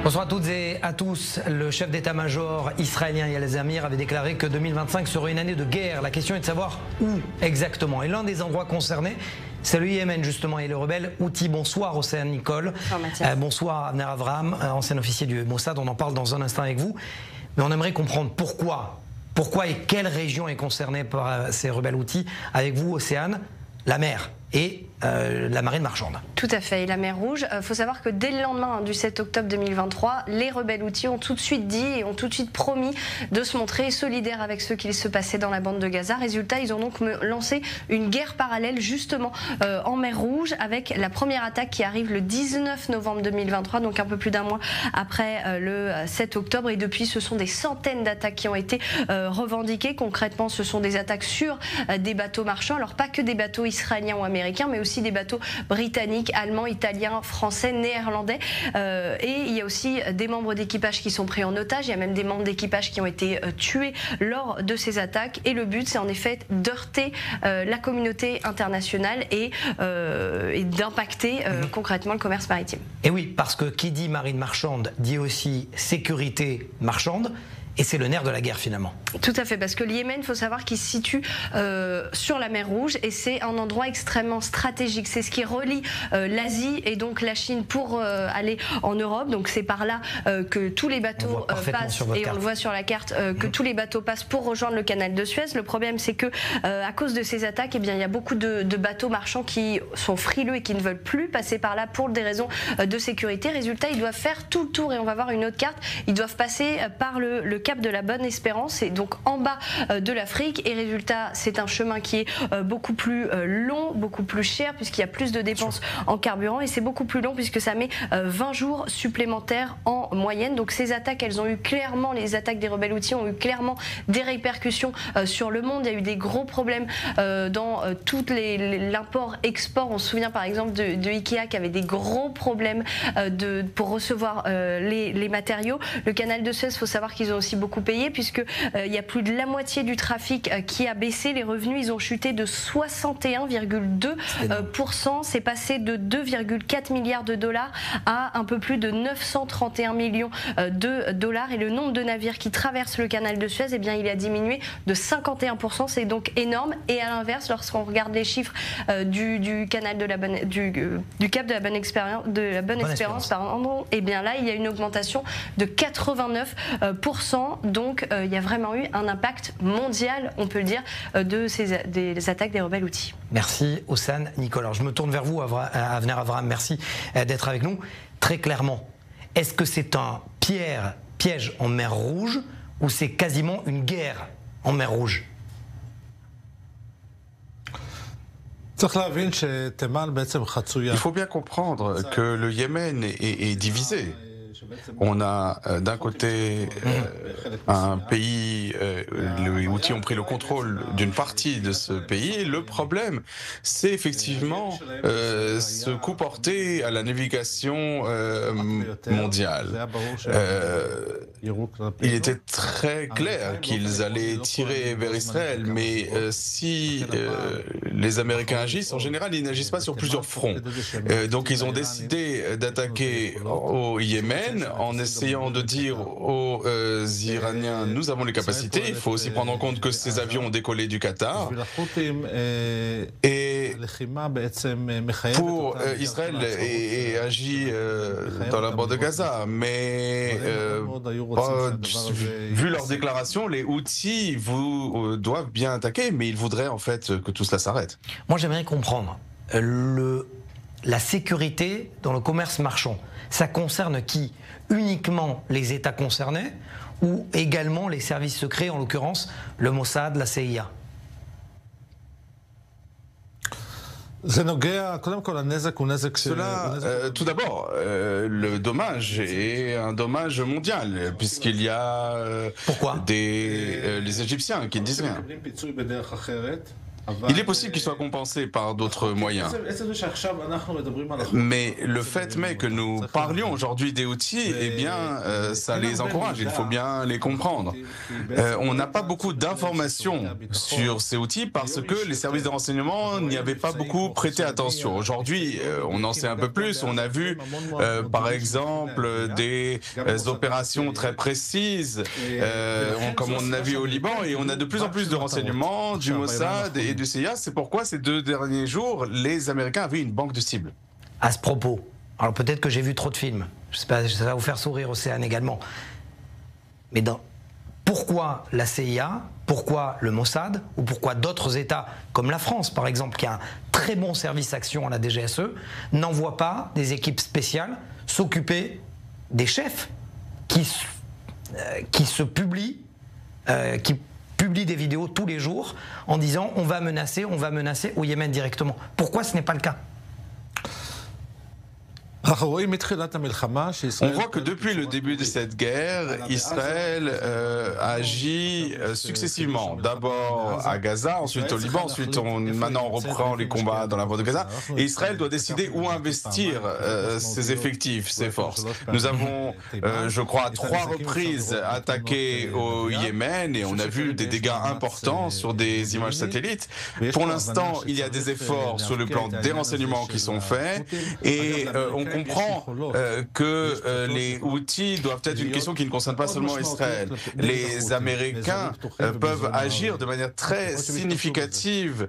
Bonsoir à toutes et à tous. Le chef d'état-major israélien Yael Zamir avait déclaré que 2025 serait une année de guerre. La question est de savoir où exactement. Et l'un des endroits concernés, c'est le Yémen justement et les rebelles Houthis. Bonsoir Océane Nicole. Bonsoir Avner Avraham, ancien officier du Mossad. On en parle dans un instant avec vous. Mais on aimerait comprendre pourquoi et quelle région est concernée par ces rebelles Houthis. Avec vous Océane, la mer et la marine marchande. Tout à fait, et la mer Rouge. Il faut savoir que dès le lendemain du 7 octobre 2023, les rebelles Houthis ont tout de suite dit et ont tout de suite promis de se montrer solidaires avec ce qui se passait dans la bande de Gaza. Résultat, ils ont donc lancé une guerre parallèle justement en mer Rouge avec la première attaque qui arrive le 19 novembre 2023, donc un peu plus d'un mois après le 7 octobre. Et depuis, ce sont des centaines d'attaques qui ont été revendiquées. Concrètement, ce sont des attaques sur des bateaux marchands. Alors pas que des bateaux israéliens ou américains, mais aussi des bateaux britanniques, allemands, italiens, français, néerlandais. Et il y a aussi des membres d'équipage qui sont pris en otage. Il y a même des membres d'équipage qui ont été tués lors de ces attaques. Et le but, c'est en effet d'heurter la communauté internationale et d'impacter concrètement le commerce maritime. Et oui, parce que qui dit marine marchande dit aussi sécurité marchande. Et c'est le nerf de la guerre finalement. Tout à fait, parce que le Yémen, il faut savoir qu'il se situe sur la mer Rouge et c'est un endroit extrêmement stratégique. C'est ce qui relie l'Asie et donc la Chine pour aller en Europe. Donc c'est par là que tous les bateaux passent, et on le voit sur la carte, que tous les bateaux passent pour rejoindre le canal de Suez. Le problème, c'est que à cause de ces attaques, eh bien, il y a beaucoup de bateaux marchands qui sont frileux et qui ne veulent plus passer par là pour des raisons de sécurité. Résultat, ils doivent faire tout le tour et on va voir une autre carte. Ils doivent passer par le cap de la Bonne-Espérance, et donc en bas de l'Afrique, et résultat c'est un chemin qui est beaucoup plus long, beaucoup plus cher puisqu'il y a plus de dépenses en carburant, et c'est beaucoup plus long puisque ça met 20 jours supplémentaires en moyenne. Donc ces attaques, elles ont eu clairement, les attaques des rebelles Houthis ont eu clairement des répercussions sur le monde. Il y a eu des gros problèmes dans tout l'import-export. On se souvient par exemple de Ikea qui avait des gros problèmes pour recevoir les matériaux. Le canal de Suez, il faut savoir qu'ils ont aussi beaucoup payé puisque il y a plus de la moitié du trafic qui a baissé. Les revenus, ils ont chuté de 61,2%. C'est passé de 2,4 milliards de dollars à un peu plus de 931 millions de dollars. Et le nombre de navires qui traversent le canal de Suez, eh bien, il a diminué de 51%. C'est donc énorme. Et à l'inverse, lorsqu'on regarde les chiffres du canal de la du cap de la Bonne Espérance, pardon, eh bien là, il y a une augmentation de 89%. Donc il y a vraiment eu un impact mondial, on peut le dire, des attaques des rebelles Houthis. Merci Océane Nicole. Alors, je me tourne vers vous, Avner Avraham, merci d'être avec nous. Très clairement, est-ce que c'est un piège en mer Rouge ou c'est quasiment une guerre en mer Rouge ? Il faut bien comprendre que le Yémen est divisé. On a d'un côté un pays, les Houthis ont pris le contrôle d'une partie de ce pays, et le problème, c'est effectivement ce coup porté à la navigation mondiale. Il était très clair qu'ils allaient tirer vers Israël, mais si les Américains agissent, en général, ils n'agissent pas sur plusieurs fronts. Donc ils ont décidé d'attaquer au Yémen en essayant de dire aux Iraniens, nous avons les capacités. Il faut aussi prendre en compte que ces avions ont décollé du Qatar. Et pour Israël et agit dans la bande de Gaza. Mais vu leurs déclarations, les Houthis doivent bien attaquer, mais ils voudraient en fait que tout cela s'arrête. Moi, j'aimerais comprendre la sécurité dans le commerce marchand. Ça concerne qui ? Uniquement les États concernés ou également les services secrets, en l'occurrence le Mossad, la CIA? Cela, tout d'abord, le dommage est un dommage mondial, puisqu'il y a Pourquoi les Égyptiens qui ne disent rien. Il est possible qu'il soit compensé par d'autres moyens. Mais le fait que nous parlions aujourd'hui des Houthis, eh bien, ça les encourage, il faut bien les comprendre. On n'a pas beaucoup d'informations sur ces Houthis parce que les services de renseignement n'y avaient pas beaucoup prêté attention. Aujourd'hui, on en sait un peu plus. On a vu, par exemple, des opérations très précises, comme on a vu au Liban, et on a de plus en plus de renseignements du Mossad et du CIA. C'est pourquoi ces 2 derniers jours, les Américains avaient une banque de cibles. À ce propos, alors peut-être que j'ai vu trop de films, je sais pas, ça va vous faire sourire, Océane également, mais pourquoi la CIA, pourquoi le Mossad, ou pourquoi d'autres États, comme la France par exemple, qui a un très bon service action à la DGSE, n'envoient pas des équipes spéciales s'occuper des chefs qui publient des vidéos tous les jours en disant on va menacer au Yémen directement. Pourquoi ce n'est pas le cas ? On voit que depuis le début de cette guerre, Israël agit successivement. D'abord à Gaza, ensuite au Liban, ensuite maintenant on reprend les combats dans la bande de Gaza. Et Israël doit décider où investir ses effectifs, ses forces. Nous avons, je crois, à 3 reprises attaqué au Yémen et on a vu des dégâts importants sur des images satellites. Pour l'instant, il y a des efforts sur le plan des renseignements qui sont faits et on comprend que les Houthis doivent être une question qui ne concerne pas seulement Israël. Les Américains peuvent agir de manière très significative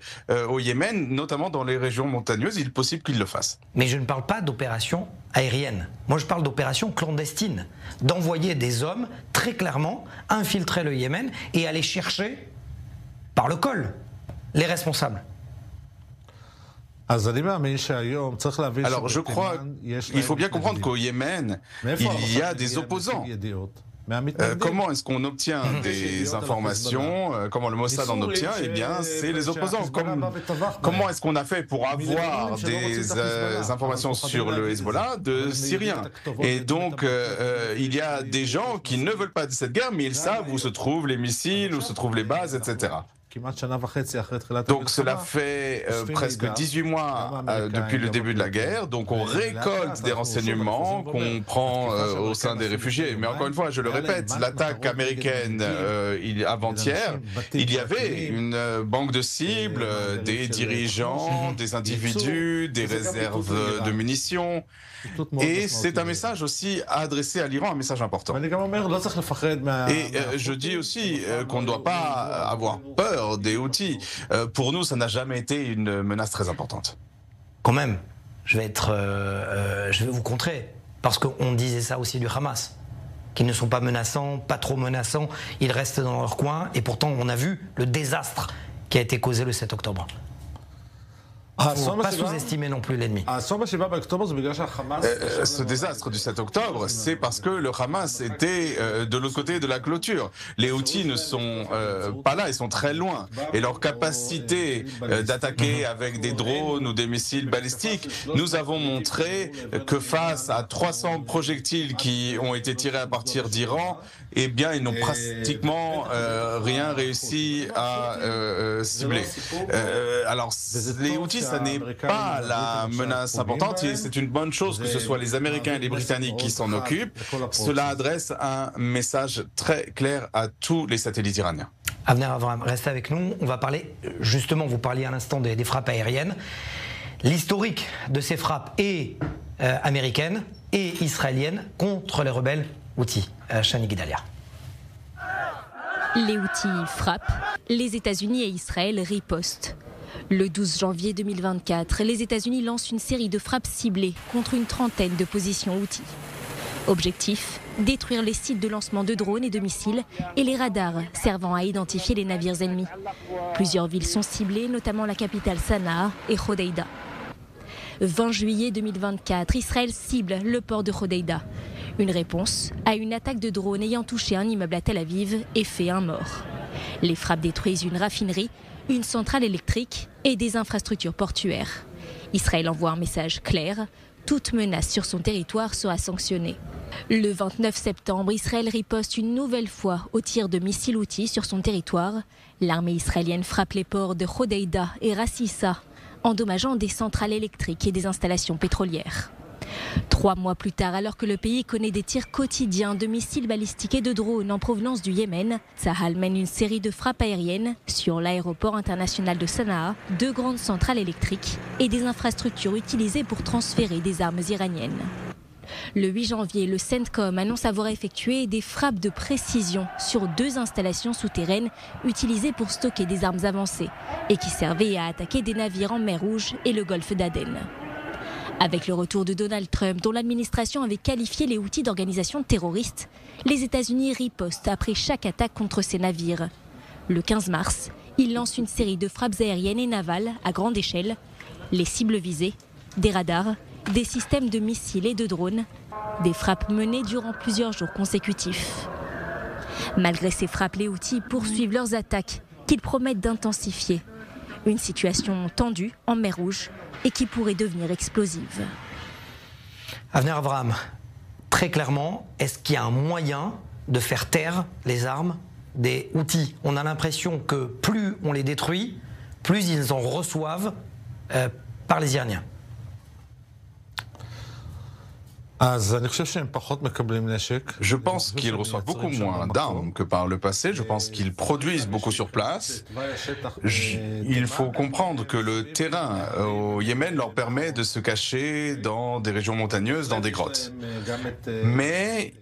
au Yémen, notamment dans les régions montagneuses. Il est possible qu'ils le fassent. Mais je ne parle pas d'opération aérienne. Moi, je parle d'opération clandestine. D'envoyer des hommes, très clairement, infiltrer le Yémen et aller chercher, par le col, les responsables. Alors je crois qu'il faut bien comprendre qu'au Yémen, il y a des opposants. Comment est-ce qu'on obtient des informations? Comment le Mossad en obtient? Eh bien, c'est les opposants. Comment est-ce qu'on a fait pour avoir des informations sur le Hezbollah de Syriens? Et donc, il y a des gens qui ne veulent pas de cette guerre, mais ils savent où se trouvent les missiles, où se trouvent les bases, etc. Donc cela fait presque 18 mois depuis le début de la guerre, donc on récolte des renseignements qu'on prend au sein des réfugiés. Mais encore une fois, je le répète, l'attaque américaine avant-hier, il y avait une banque de cibles, des dirigeants, des individus, des réserves de munitions. Et c'est un message aussi adressé à l'Iran, un message important. Et je dis aussi qu'on ne doit pas avoir peur des Houthis. Pour nous, ça n'a jamais été une menace très importante. Quand même, je vais vous contrer, parce qu'on disait ça aussi du Hamas, qu'ils ne sont pas menaçants, pas trop menaçants, ils restent dans leur coin, et pourtant on a vu le désastre qui a été causé le 7 octobre. Il ne faut pas sous-estimer non plus l'ennemi. Ce désastre du 7 octobre, c'est parce que le Hamas était de l'autre côté de la clôture. Les Houthis ne sont pas là, ils sont très loin. Et leur capacité d'attaquer avec des drones ou des missiles balistiques, nous avons montré que face à 300 projectiles qui ont été tirés à partir d'Iran, eh bien, ils n'ont pratiquement rien réussi à cibler. Alors, les Houthis, ça n'est pas la menace importante et c'est une bonne chose que ce soit les Américains et les Britanniques qui s'en occupent. Cela adresse un message très clair à tous les satellites iraniens. Avner Avram, restez avec nous. On va parler, justement, vous parliez à l'instant des frappes aériennes. L'historique de ces frappes est américaine et israélienne contre les rebelles Houthis. Shani Guidalia. Les Houthis frappent, les États-Unis et Israël ripostent. Le 12 janvier 2024, les États-Unis lancent une série de frappes ciblées contre une trentaine de positions Houthis. Objectif, détruire les sites de lancement de drones et de missiles et les radars servant à identifier les navires ennemis. Plusieurs villes sont ciblées, notamment la capitale Sanaa et Hodeïda. 20 juillet 2024, Israël cible le port de Hodeïda. Une réponse à une attaque de drone ayant touché un immeuble à Tel Aviv et fait un mort. Les frappes détruisent une raffinerie, une centrale électrique et des infrastructures portuaires. Israël envoie un message clair, toute menace sur son territoire sera sanctionnée. Le 29 septembre, Israël riposte une nouvelle fois au tir de missiles Houthis sur son territoire. L'armée israélienne frappe les ports de Hodeïda et Ras Issa, endommageant des centrales électriques et des installations pétrolières. 3 mois plus tard, alors que le pays connaît des tirs quotidiens de missiles balistiques et de drones en provenance du Yémen, Tsahal mène une série de frappes aériennes sur l'aéroport international de Sanaa, 2 grandes centrales électriques et des infrastructures utilisées pour transférer des armes iraniennes. Le 8 janvier, le CENTCOM annonce avoir effectué des frappes de précision sur 2 installations souterraines utilisées pour stocker des armes avancées et qui servaient à attaquer des navires en mer Rouge et le golfe d'Aden. Avec le retour de Donald Trump, dont l'administration avait qualifié les Houthis d'organisation terroriste, les États-Unis ripostent après chaque attaque contre ces navires. Le 15 mars, ils lancent une série de frappes aériennes et navales à grande échelle. Les cibles visées, des radars, des systèmes de missiles et de drones, des frappes menées durant plusieurs jours consécutifs. Malgré ces frappes, les Houthis poursuivent leurs attaques qu'ils promettent d'intensifier. Une situation tendue en mer Rouge et qui pourrait devenir explosive. Avner Avraham, très clairement, est-ce qu'il y a un moyen de faire taire les armes des Houthis? On a l'impression que plus on les détruit, plus ils en reçoivent par les Iraniens. Je pense qu'ils reçoivent beaucoup moins d'armes que par le passé. Je pense qu'ils produisent beaucoup sur place. Il faut comprendre que le terrain au Yémen leur permet de se cacher dans des régions montagneuses, dans des grottes. Mais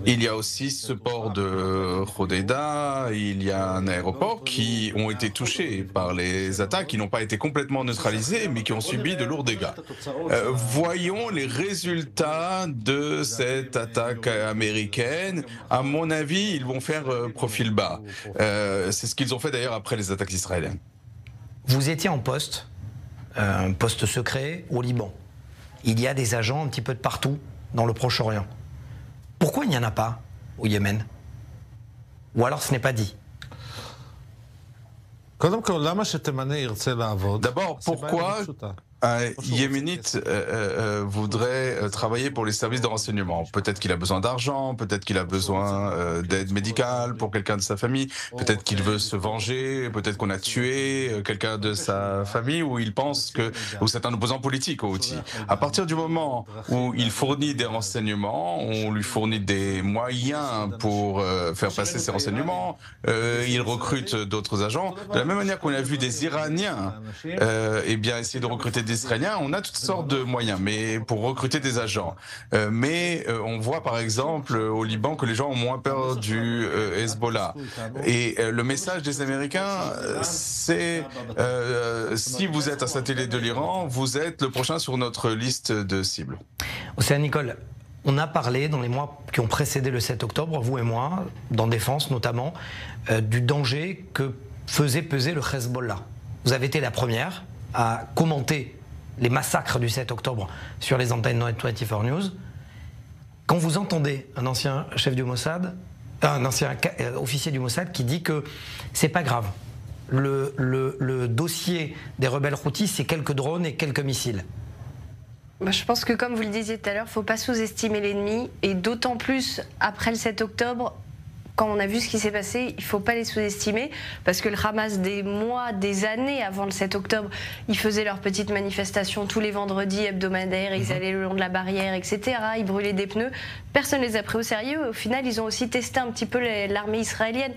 il y a aussi ce port de Hodeïda, il y a un aéroport qui ont été touchés par les attaques, qui n'ont pas été complètement neutralisés, mais qui ont subi de lourds dégâts. Voyons les résultats de cette attaque américaine. À mon avis, ils vont faire profil bas. C'est ce qu'ils ont fait d'ailleurs après les attaques israéliennes. Vous étiez en poste, un poste secret au Liban. Il y a des agents un petit peu de partout dans le Proche-Orient. Pourquoi il n'y en a pas au Yémen? Ou alors ce n'est pas dit? D'abord, pourquoi un Yéménite voudrait travailler pour les services de renseignement? Peut-être qu'il a besoin d'argent, peut-être qu'il a besoin d'aide médicale pour quelqu'un de sa famille, peut-être qu'il veut se venger, peut-être qu'on a tué quelqu'un de sa famille, ou il pense que c'est un opposant politique aux Houthis. À partir du moment où il fournit des renseignements, on lui fournit des moyens pour faire passer ces renseignements, il recrute d'autres agents. De la même manière qu'on a vu des Iraniens essayer de recruter des Israéliens, on a toutes sortes de moyens mais pour recruter des agents. On voit par exemple au Liban que les gens ont moins peur du Hezbollah. Et le message des Américains, c'est si vous êtes un satellite de l'Iran, vous êtes le prochain sur notre liste de cibles. Océane Nicole, on a parlé dans les mois qui ont précédé le 7 octobre, vous et moi, dans Défense notamment, du danger que faisait peser le Hezbollah. Vous avez été la première à commenter les massacres du 7 octobre sur les antennes 24 News. Quand vous entendez un ancien chef du Mossad, un ancien officier du Mossad qui dit que c'est pas grave, le dossier des rebelles Houthis, c'est quelques drones et quelques missiles. Je pense que comme vous le disiez tout à l'heure, il ne faut pas sous-estimer l'ennemi, et d'autant plus après le 7 octobre, quand on a vu ce qui s'est passé, il ne faut pas les sous-estimer, parce que le Hamas, des mois, des années avant le 7 octobre, ils faisaient leurs petites manifestations tous les vendredis hebdomadaires, ils allaient le long de la barrière, etc. Ils brûlaient des pneus. Personne ne les a pris au sérieux. Au final, ils ont aussi testé un petit peu l'armée israélienne.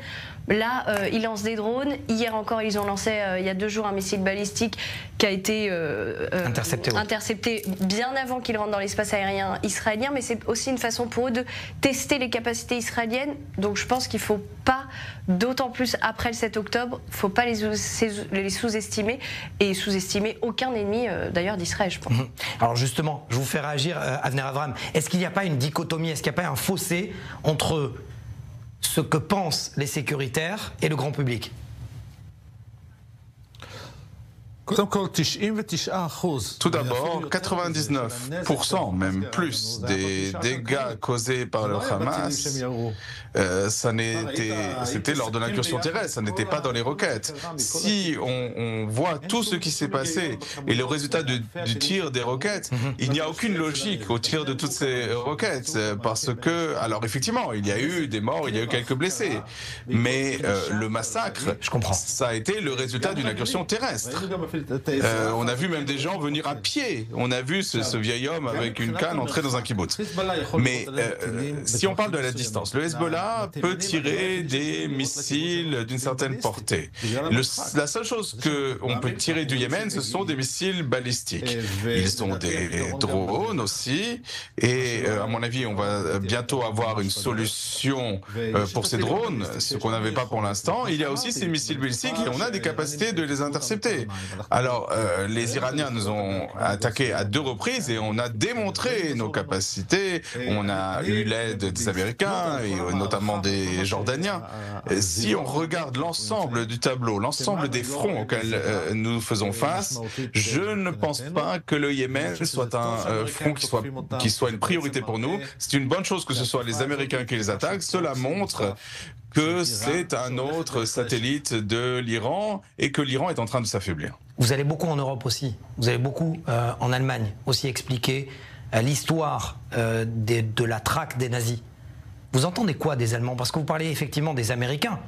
Là, ils lancent des drones. Hier encore, ils ont lancé, il y a 2 jours, un missile balistique qui a été intercepté bien avant qu'il rentre dans l'espace aérien israélien. Mais c'est aussi une façon pour eux de tester les capacités israéliennes. Donc je pense qu'il ne faut pas, d'autant plus après le 7 octobre, il ne faut pas les sous-estimer, et sous-estimer aucun ennemi d'ailleurs d'Israël, je pense. Alors justement, je vous fais réagir, Avner Avraham. Est-ce qu'il n'y a pas une dichotomie, est-ce qu'il n'y a pas un fossé entre ce que pensent les sécuritaires et le grand public? Tout d'abord, 99%, même plus, des dégâts causés par le Hamas, c'était lors de l'incursion terrestre, ça n'était pas dans les roquettes. Si on voit tout ce qui s'est passé et le résultat du tir des roquettes, il n'y a aucune logique au tir de toutes ces roquettes, parce que, alors effectivement, il y a eu des morts, il y a eu quelques blessés, mais le massacre, ça a été le résultat d'une incursion terrestre. On a vu même des gens venir à pied. On a vu ce vieil homme avec une canne entrer dans un kibbutz. Mais si on parle de la distance, le Hezbollah peut tirer des missiles d'une certaine portée. La seule chose qu'on peut tirer du Yémen, ce sont des missiles balistiques. Ils ont des drones aussi. Et à mon avis, on va bientôt avoir une solution pour ces drones, ce qu'on n'avait pas pour l'instant. Il y a aussi ces missiles balistiques et on a des capacités de les intercepter. Alors, les Iraniens nous ont attaqués à 2 reprises et on a démontré nos capacités. On a eu l'aide des Américains et notamment des Jordaniens. Si on regarde l'ensemble du tableau, l'ensemble des fronts auxquels nous faisons face, je ne pense pas que le Yémen soit un front qui soit une priorité pour nous. C'est une bonne chose que ce soit les Américains qui les attaquent. Cela montre que c'est un autre satellite de l'Iran et que l'Iran est en train de s'affaiblir. Vous allez beaucoup en Europe aussi, vous allez beaucoup en Allemagne aussi expliquer l'histoire de la traque des nazis. Vous entendez quoi des Allemands? Parce que vous parlez effectivement des Américains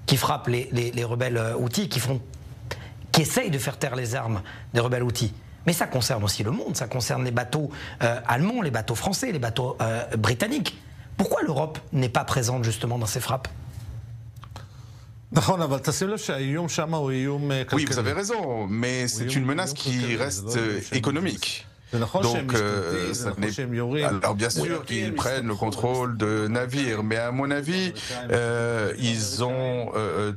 qui frappent les rebelles houthis, qui essayent de faire taire les armes des rebelles houthis. Mais ça concerne aussi le monde, ça concerne les bateaux allemands, les bateaux français, les bateaux britanniques. Pourquoi l'Europe n'est pas présente justement dans ces frappes? Oui, vous avez raison, mais c'est une menace qui reste économique. Donc, alors bien sûr qu'ils prennent le contrôle de navires, mais à mon avis, ils ont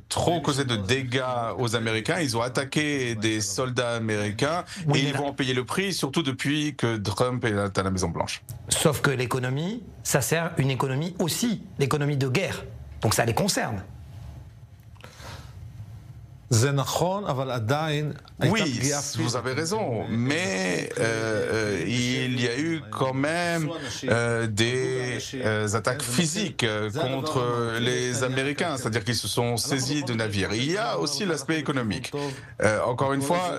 trop causé de dégâts aux Américains. Ils ont attaqué des soldats américains et ils vont en payer le prix, surtout depuis que Trump est à la Maison-Blanche. Sauf que l'économie, ça sert une économie aussi, l'économie de guerre. Donc ça les concerne. Oui, vous avez raison, mais il y a eu quand même des attaques physiques contre les Américains, c'est-à-dire qu'ils se sont saisis de navires. Il y a aussi l'aspect économique. Encore une fois,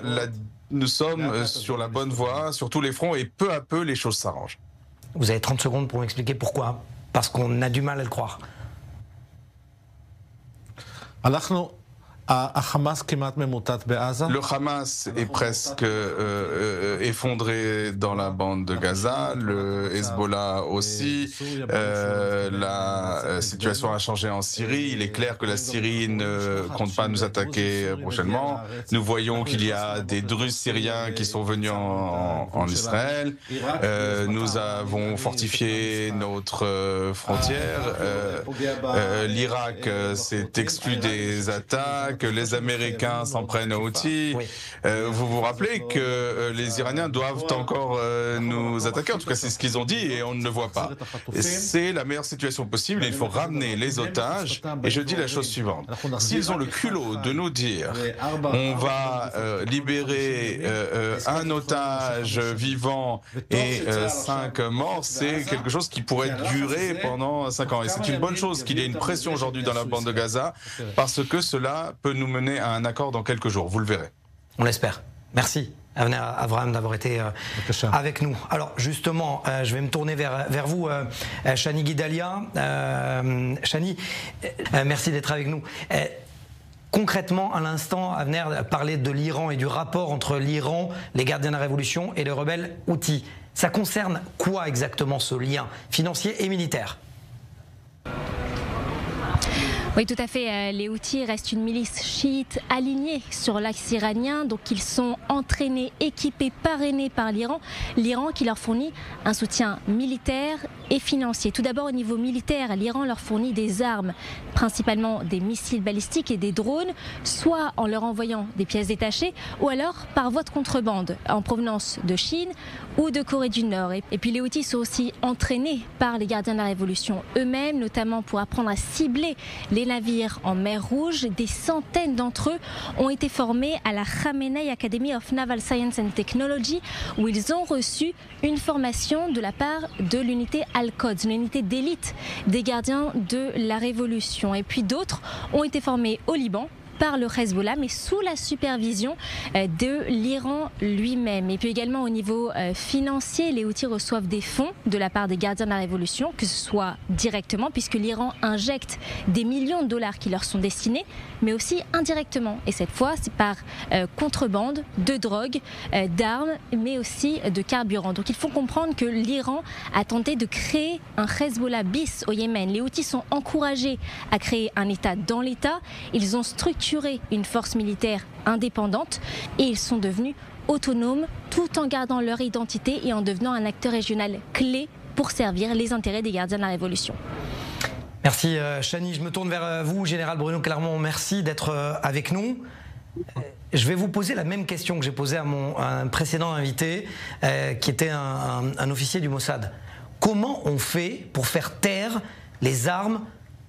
nous sommes sur la bonne voie, sur tous les fronts, et peu à peu, les choses s'arrangent. Vous avez 30 secondes pour m'expliquer pourquoi. Parce qu'on a du mal à le croire. Le Hamas est presque effondré dans la bande de Gaza, le Hezbollah aussi. La situation a changé en Syrie. Il est clair que la Syrie ne compte pas nous attaquer prochainement. Nous voyons qu'il y a des Druzes syriens qui sont venus en Israël. Nous avons fortifié notre frontière. L'Irak s'est exclu des attaques. Que les Américains s'en prennent aux Houthis. Vous vous rappelez que les Iraniens doivent encore nous attaquer, en tout cas c'est ce qu'ils ont dit et on ne le voit pas. C'est la meilleure situation possible, il faut ramener les otages et je dis la chose suivante. S'ils ont le culot de nous dire on va libérer un otage vivant et 5 morts, c'est quelque chose qui pourrait durer pendant 5 ans. Et c'est une bonne chose qu'il y ait une pression aujourd'hui dans la bande de Gaza parce que cela peut nous mener à un accord dans quelques jours, vous le verrez. On l'espère. Merci Avner Avraham d'avoir été avec nous. Alors justement, je vais me tourner vers vous, Shani Guidalia. Shani, merci d'être avec nous. Concrètement, à l'instant, Avner parlait de l'Iran et du rapport entre l'Iran, les gardiens de la révolution et les rebelles houthis. Ça concerne quoi exactement ce lien financier et militaire ? Oui, tout à fait. Les Houthis restent une milice chiite alignée sur l'axe iranien. Donc ils sont entraînés, équipés, parrainés par l'Iran. L'Iran qui leur fournit un soutien militaire et financier. Tout d'abord au niveau militaire, l'Iran leur fournit des armes, principalement des missiles balistiques et des drones, soit en leur envoyant des pièces détachées ou alors par voie de contrebande en provenance de Chine ou de Corée du Nord. Et puis les Houthis sont aussi entraînés par les gardiens de la révolution eux-mêmes, notamment pour apprendre à cibler les les navires en mer Rouge. Des centaines d'entre eux ont été formés à la Khamenei Academy of Naval Science and Technology, où ils ont reçu une formation de la part de l'unité Al-Quds, l'unité d'élite des gardiens de la Révolution. Et puis d'autres ont été formés au Liban par le Hezbollah, mais sous la supervision de l'Iran lui-même. Et puis également au niveau financier, les Houthis reçoivent des fonds de la part des gardiens de la Révolution, que ce soit directement, puisque l'Iran injecte des millions de dollars qui leur sont destinés, mais aussi indirectement. Et cette fois, c'est par contrebande de drogue, d'armes, mais aussi de carburant. Donc il faut comprendre que l'Iran a tenté de créer un Hezbollah bis au Yémen. Les Houthis sont encouragés à créer un État dans l'État. Ils ont structuré une force militaire indépendante et ils sont devenus autonomes tout en gardant leur identité et en devenant un acteur régional clé pour servir les intérêts des gardiens de la Révolution. Merci Chani, je me tourne vers vous, Général Bruno Clermont, merci d'être avec nous. Je vais vous poser la même question que j'ai posée à un précédent invité qui était un officier du Mossad. Comment on fait pour faire taire les armes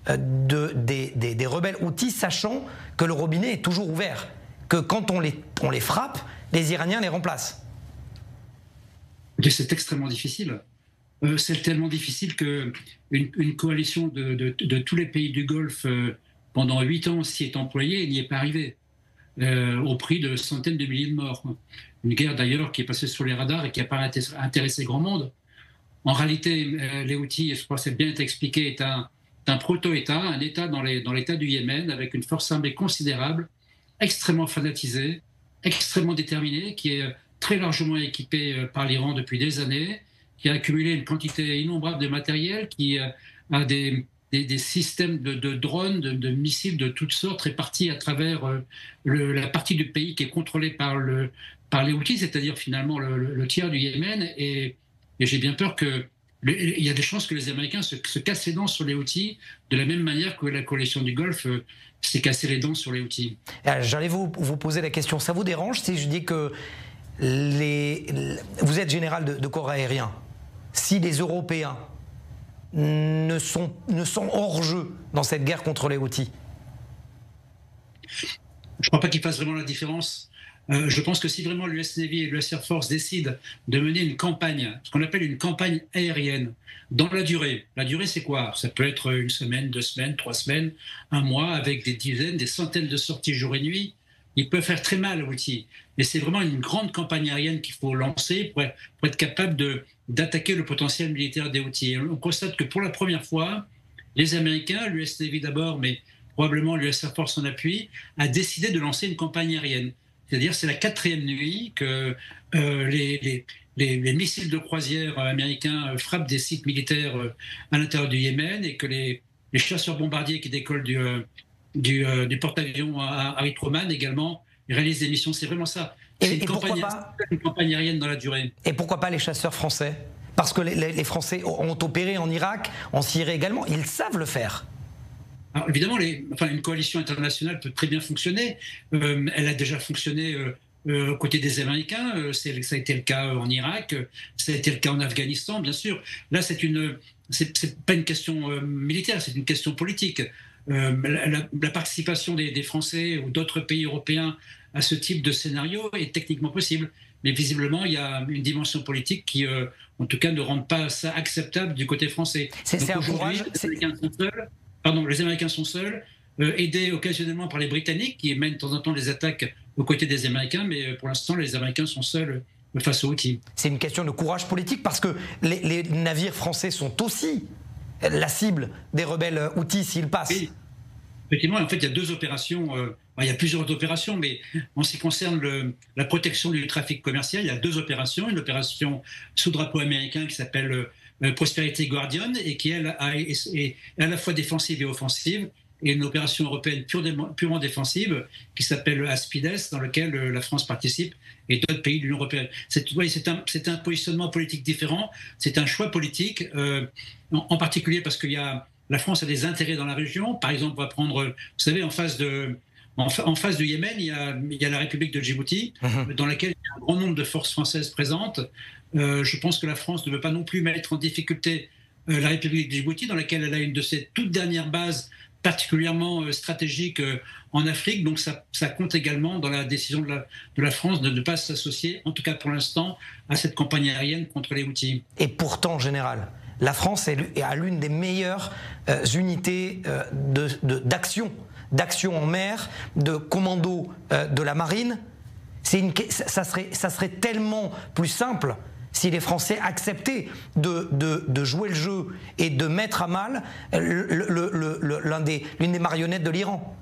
des rebelles Houthis, sachant que le robinet est toujours ouvert, que quand on les frappe, les Iraniens les remplacent? C'est extrêmement difficile. C'est tellement difficile qu'une coalition de tous les pays du Golfe pendant 8 ans s'y est employée et n'y est pas arrivée, au prix de centaines de milliers de morts. Une guerre d'ailleurs qui est passée sur les radars et qui n'a pas intéressé grand monde. En réalité, les Houthis, je crois que c'est bien expliqué, est un proto-État, un État dans l'État du Yémen, avec une force armée considérable, extrêmement fanatisée, extrêmement déterminée, qui est très largement équipée par l'Iran depuis des années, qui a accumulé une quantité innombrable de matériel, qui a des systèmes de drones, de missiles de toutes sortes répartis à travers la partie du pays qui est contrôlée par les Houthis, c'est-à-dire finalement le tiers du Yémen. Et j'ai bien peur que il y a des chances que les Américains se cassent les dents sur les Houthis de la même manière que la coalition du Golfe s'est cassé les dents sur les Houthis. J'allais vous poser la question, ça vous dérange si je dis que vous êtes général de corps aérien, si les Européens ne sont hors jeu dans cette guerre contre les Houthis? Je ne crois pas qu'ils fassent vraiment la différence. Je pense que si vraiment l'US Navy et l'US Air Force décident de mener une campagne, ce qu'on appelle une campagne aérienne, dans la durée c'est quoi? Ça peut être 1 semaine, 2 semaines, 3 semaines, 1 mois, avec des dizaines, des centaines de sorties jour et nuit. Ils peuvent faire très mal aux Houthis. Mais c'est vraiment une grande campagne aérienne qu'il faut lancer pour être capable d'attaquer le potentiel militaire des Houthis. Et on constate que pour la première fois, les Américains, l'US Navy d'abord, mais probablement l'US Air Force en appui, a décidé de lancer une campagne aérienne. C'est-à-dire c'est la 4e nuit que les missiles de croisière américains frappent des sites militaires à l'intérieur du Yémen et que les chasseurs bombardiers qui décollent du porte-avions Harry Truman également réalisent des missions. C'est vraiment ça. C'est une campagne aérienne dans la durée. Et pourquoi pas les chasseurs français? Parce que les Français ont opéré en Irak, en Syrie également. Ils savent le faire. Alors, évidemment, une coalition internationale peut très bien fonctionner. Elle a déjà fonctionné aux côtés des Américains. Ça a été le cas en Irak. Ça a été le cas en Afghanistan, bien sûr. Là, c'est pas une question militaire, c'est une question politique. La participation des Français ou d'autres pays européens à ce type de scénario est techniquement possible. Mais visiblement, il y a une dimension politique qui, en tout cas, ne rend pas ça acceptable du côté français. C'est un courage. Les Américains sont seuls, aidés occasionnellement par les Britanniques qui mènent de temps en temps des attaques aux côtés des Américains, mais pour l'instant, les Américains sont seuls face aux Houthis. C'est une question de courage politique parce que les navires français sont aussi la cible des rebelles Houthis s'ils passent. Oui. Effectivement, en fait, il y a 2 opérations. Il y a plusieurs opérations, mais en ce qui concerne la protection du trafic commercial, il y a 2 opérations. Une opération sous drapeau américain qui s'appelle Prosperity Guardian et qui, elle, est à la fois défensive et offensive, et une opération européenne purement défensive qui s'appelle Aspides, dans laquelle la France participe et d'autres pays de l'Union européenne. C'est un positionnement politique différent, c'est un choix politique, en particulier parce que la France a des intérêts dans la région. Par exemple, on va prendre, vous savez, en face du Yémen, il y a la République de Djibouti, dans laquelle il y a un grand nombre de forces françaises présentes. Je pense que la France ne veut pas non plus mettre en difficulté la République de Djibouti, dans laquelle elle a une de ses toutes dernières bases particulièrement stratégique en Afrique. Donc ça compte également dans la décision de la France de ne pas s'associer, en tout cas pour l'instant, à cette campagne aérienne contre les Houthis. Et pourtant, général, la France a l'une des meilleures unités d'action en mer, de commando de la marine. Ça serait tellement plus simple si les Français acceptaient de jouer le jeu et de mettre à mal l'une des marionnettes de l'Iran.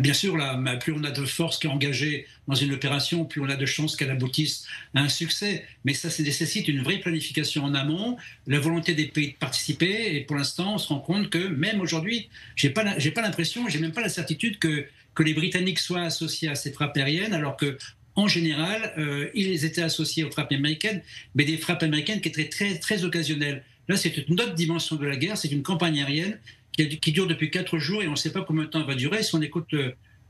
Bien sûr, là, plus on a de forces qui sont engagées dans une opération, plus on a de chances qu'elle aboutisse à un succès. Mais ça nécessite une vraie planification en amont, la volonté des pays de participer. Et pour l'instant, on se rend compte que même aujourd'hui, j'ai pas l'impression, j'ai même pas la certitude que les Britanniques soient associés à ces frappes aériennes, alors que en général, ils étaient associés aux frappes américaines, mais des frappes américaines qui étaient très, très occasionnelles. Là, c'est une autre dimension de la guerre, c'est une campagne aérienne qui dure depuis 4 jours et on ne sait pas combien de temps elle va durer. Si on écoute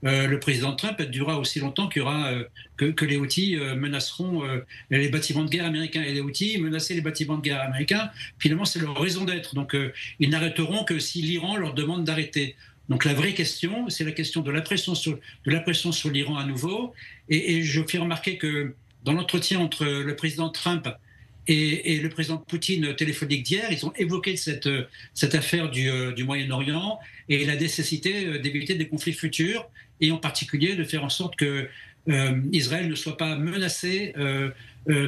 le président Trump, elle durera aussi longtemps qu'il y aura que les Houthis menaceront les bâtiments de guerre américains. Et les Houthis menacer les bâtiments de guerre américains, finalement, c'est leur raison d'être. Donc, ils n'arrêteront que si l'Iran leur demande d'arrêter. Donc, la vraie question, c'est la question de la pression sur l'Iran à nouveau. Et je fais remarquer que dans l'entretien entre le président Trump et le président Poutine téléphonique d'hier, ils ont évoqué cette affaire du Moyen-Orient et la nécessité d'éviter des conflits futurs et en particulier de faire en sorte que Israël ne soit pas menacé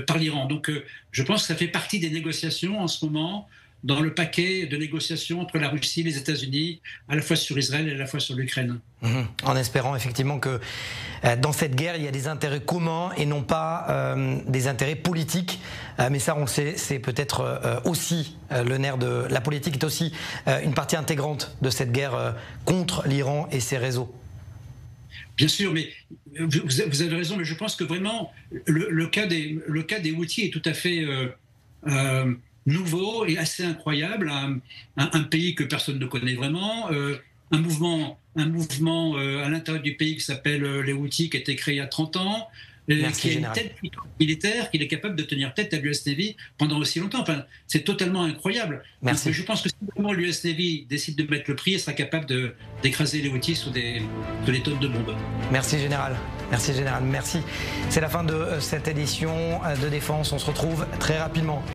par l'Iran. Donc je pense que ça fait partie des négociations en ce moment, dans le paquet de négociations entre la Russie et les États-Unis, à la fois sur Israël et à la fois sur l'Ukraine. En espérant effectivement que dans cette guerre, il y a des intérêts communs et non pas des intérêts politiques. Mais ça, on le sait, c'est peut-être aussi le nerf de la politique, est aussi une partie intégrante de cette guerre contre l'Iran et ses réseaux. Bien sûr, mais vous avez raison, mais je pense que vraiment, le cas des Houthis est tout à fait nouveau et assez incroyable. Un pays que personne ne connaît vraiment, un mouvement à l'intérieur du pays qui s'appelle les Houthis, qui a été créé il y a 30 ans, qui a une tête militaire, qui est capable de tenir tête à l'US Navy pendant aussi longtemps. Enfin, c'est totalement incroyable. Donc, je pense que si vraiment l'US Navy décide de mettre le prix, elle sera capable d'écraser les Houthis sous des tonnes de bombes. Merci Général. Merci Général. Merci. C'est la fin de cette édition de Défense. On se retrouve très rapidement.